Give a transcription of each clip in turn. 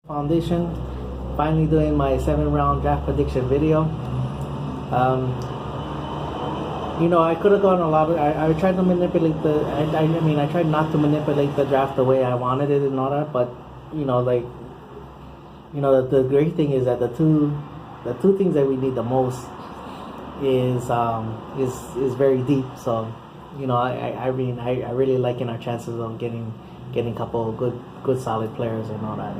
Foundation, finally doing my 7-round draft prediction video. I could have gone a lot. I tried to manipulate I tried not to manipulate the draft the way I wanted it and all that. But the great thing is that the two things that we need the most is very deep. So I really liking our chances of getting a couple of good solid players and all that.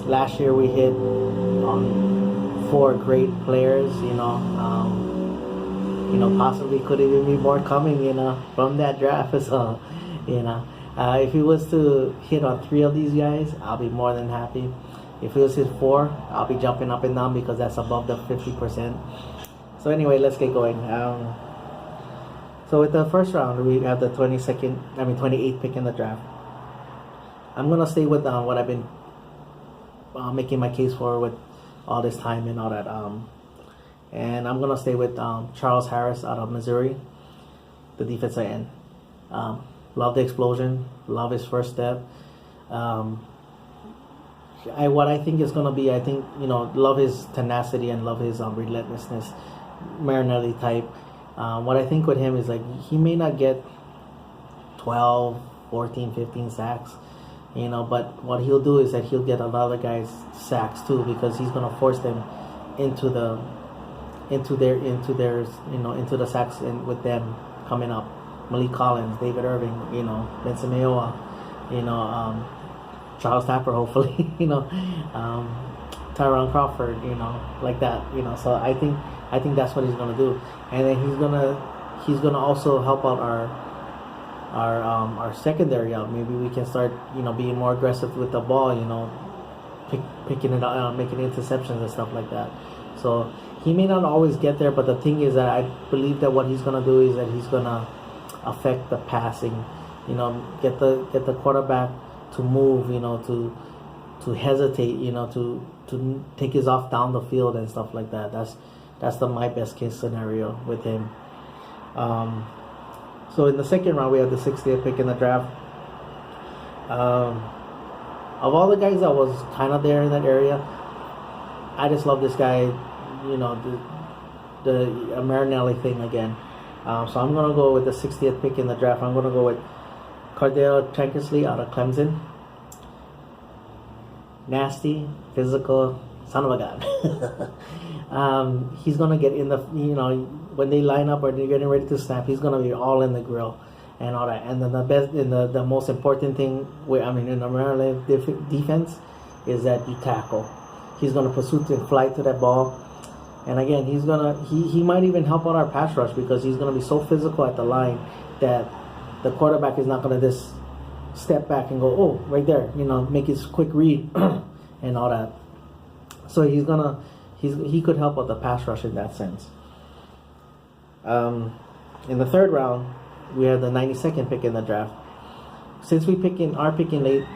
Last year we hit on 4 great players. Possibly could even be more coming. From that draft. So if he was to hit on 3 of these guys, I'll be more than happy. If he was to hit 4, I'll be jumping up and down because that's above the 50%. So anyway, let's get going. So with the first round, we have the 28th pick in the draft. I'm gonna stay with what I've been making my case for with all this time and all that. And I'm gonna stay with Charles Harris out of Missouri, the defensive end. Love the explosion. Love his first step. What I think is gonna be, love his tenacity and love his relentlessness, Marinelli type. What I think with him is he may not get 12, 14, 15 sacks, but what he'll do is that he'll get a lot of guys sacks too, because he's gonna force them into the sacks with them coming up. Malik Collins, David Irving, Benson Mayowa, Charles Tapper, hopefully, Tyron Crawford, like that, So I think that's what he's gonna do, and then he's gonna also help out our secondary out. Maybe we can start, being more aggressive with the ball, picking it out, making interceptions and stuff like that. So he may not always get there, but the thing is that I believe that what he's gonna do is that he's gonna affect the passing, get the quarterback to move, to hesitate, to take his off down the field and stuff like that. That's my best case scenario with him. So in the second round, we have the 60th pick in the draft. Of all the guys that was kind of there in that area, I just love this guy, the Marinelli thing again. So I'm going to go with the 60th pick in the draft. I'm going to go with Tankersly out of Clemson. Nasty, physical, son of a gun. He's going to get in the, when they line up or they're getting ready to snap, he's going to be all in the grill and all that. And then the most important thing, in the Maryland defense, is that you tackle. He's going to pursue and fly to that ball. And again, he might even help on our pass rush, because he's going to be so physical at the line that the quarterback is not going to just step back and go, oh, right there, make his quick read and all that. So he could help with the pass rush in that sense. In the third round, we have the 92nd pick in the draft. Since we are picking late,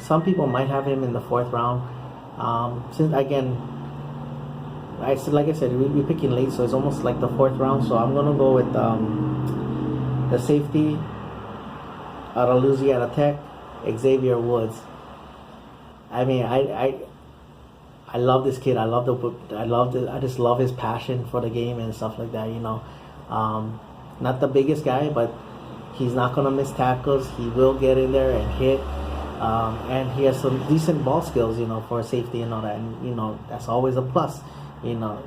some people might have him in the 4th round. Like I said, we're picking late, so it's almost like the 4th round. So I'm gonna go with the safety out of Louisiana Tech, Xavier Woods. I love this kid. I just love his passion for the game and stuff like that. Not the biggest guy, but he's not gonna miss tackles. He will get in there and hit. And he has some decent ball skills, for safety and all that. And that's always a plus. Not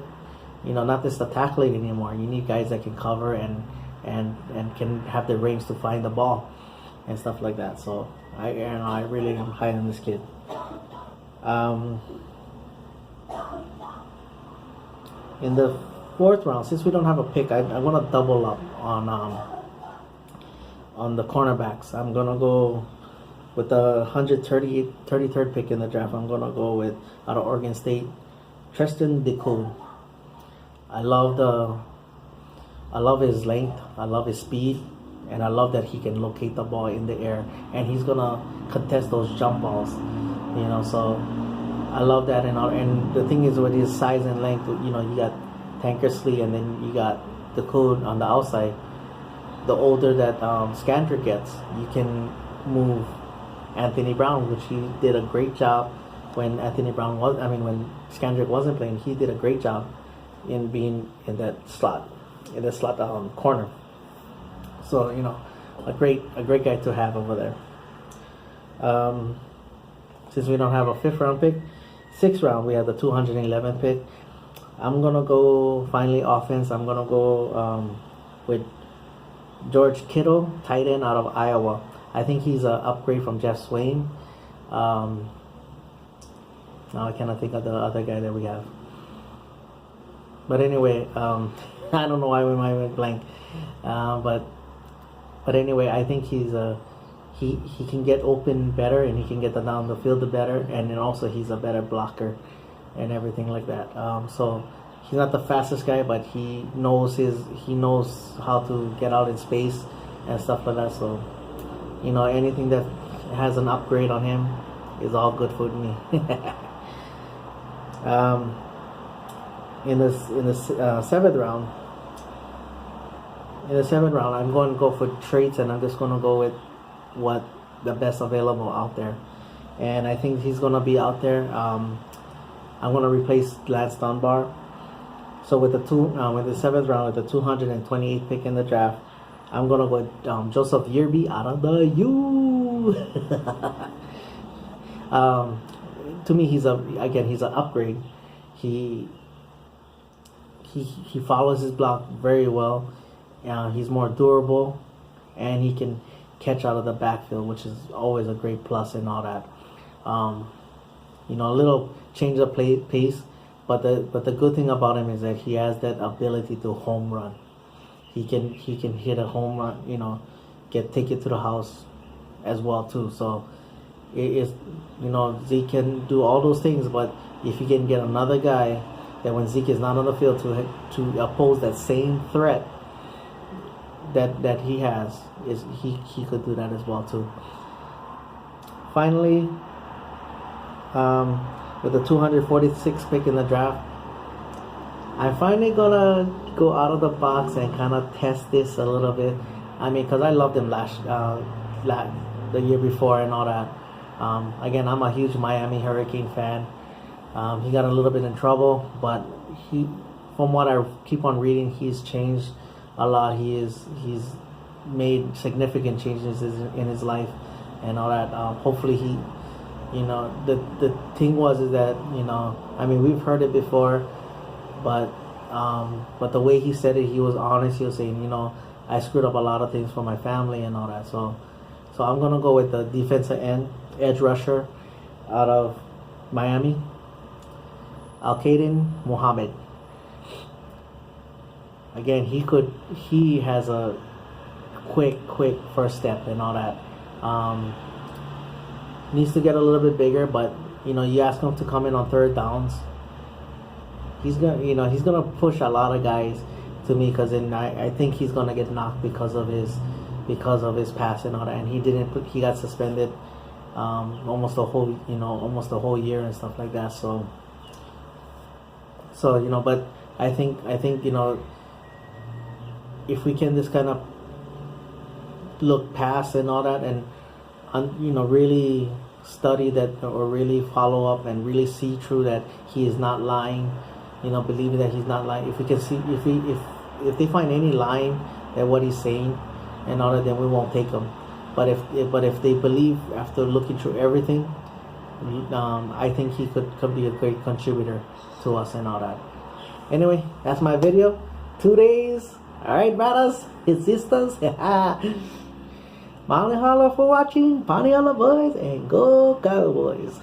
just the tackling anymore. You need guys that can cover and can have the range to find the ball and stuff like that. So I really am high on this kid. In the 4th round, since we don't have a pick, I want to double up on the cornerbacks. I'm gonna go with the 133rd pick in the draft. I'm gonna go with out of Oregon State, Tristan Decoud. I love his length. I love his speed. And I love that he can locate the ball in the air, and he's gonna contest those jump balls, So I love that, and the thing is with his size and length, you got Tankersly, and then you got Decoud on the outside. The older that Scandrick gets, you can move Anthony Brown, which he did a great job when Anthony Brown was, when Skandrick wasn't playing, he did a great job in being in that slot, corner. So a great guy to have over there. Since we don't have a 5th round pick, 6th round we have the 211th pick. I'm gonna go finally offense. I'm gonna go with George Kittle, tight end out of Iowa. I think he's an upgrade from Jeff Swain. Now I cannot think of the other guy that we have. But anyway, I don't know why we might went blank. But anyway, I think he can get open better, and he can get down the field better, and then also he's a better blocker and everything like that. So he's not the fastest guy, but he knows how to get out in space and stuff like that. So anything that has an upgrade on him is all good for me. In the 7th round. In the 7th round, I'm going to go for traits, and I'm just going to go with what the best available out there. And I think he's going to be out there. I'm going to replace Lance Dunbar. So with the 7th round, with the 228th pick in the draft, I'm going to go with Joseph Yearby out of the U. To me, he's an upgrade. He follows his block very well. He's more durable, and he can catch out of the backfield, which is always a great plus and all that. A little change of pace, but the good thing about him is that he has that ability to home run. He can hit a home run, take it to the house as well too. So it is, Zeke can do all those things, but if you can get another guy that when Zeke is not on the field to oppose that same threat that he has, he could do that as well too. Finally, with the 246th pick in the draft, I'm finally gonna go out of the box and kind of test this a little bit. Because I loved him the year before and all that. Again, I'm a huge Miami Hurricane fan. He got a little bit in trouble, but from what I keep on reading, he's changed a lot. He's made significant changes in his life and all that. Hopefully he, the thing is that, we've heard it before, but the way he said it, he was honest. He was saying, I screwed up a lot of things for my family and all that. So I'm gonna go with the defensive end, edge rusher out of Miami, Al-Qaeda Muhammed. Again, he has a quick first step and all that. Needs to get a little bit bigger, but you ask him to come in on 3rd downs, he's gonna push a lot of guys to me, because I think he's gonna get knocked because of his pass and all that. And he got suspended almost a whole year and stuff like that. So but I think if we can just kind of look past and all that, and really study that, or really follow up and really see through that he is not lying, believing that he's not lying. If we can see, if they find any lying at what he's saying and all that, then we won't take him. But if they believe after looking through everything, I think he could be a great contributor to us and all that. Anyway, that's my video. 2 days. Alright, brothers and sisters. Mahalo for watching. Pani all the boys, and go Cowboys.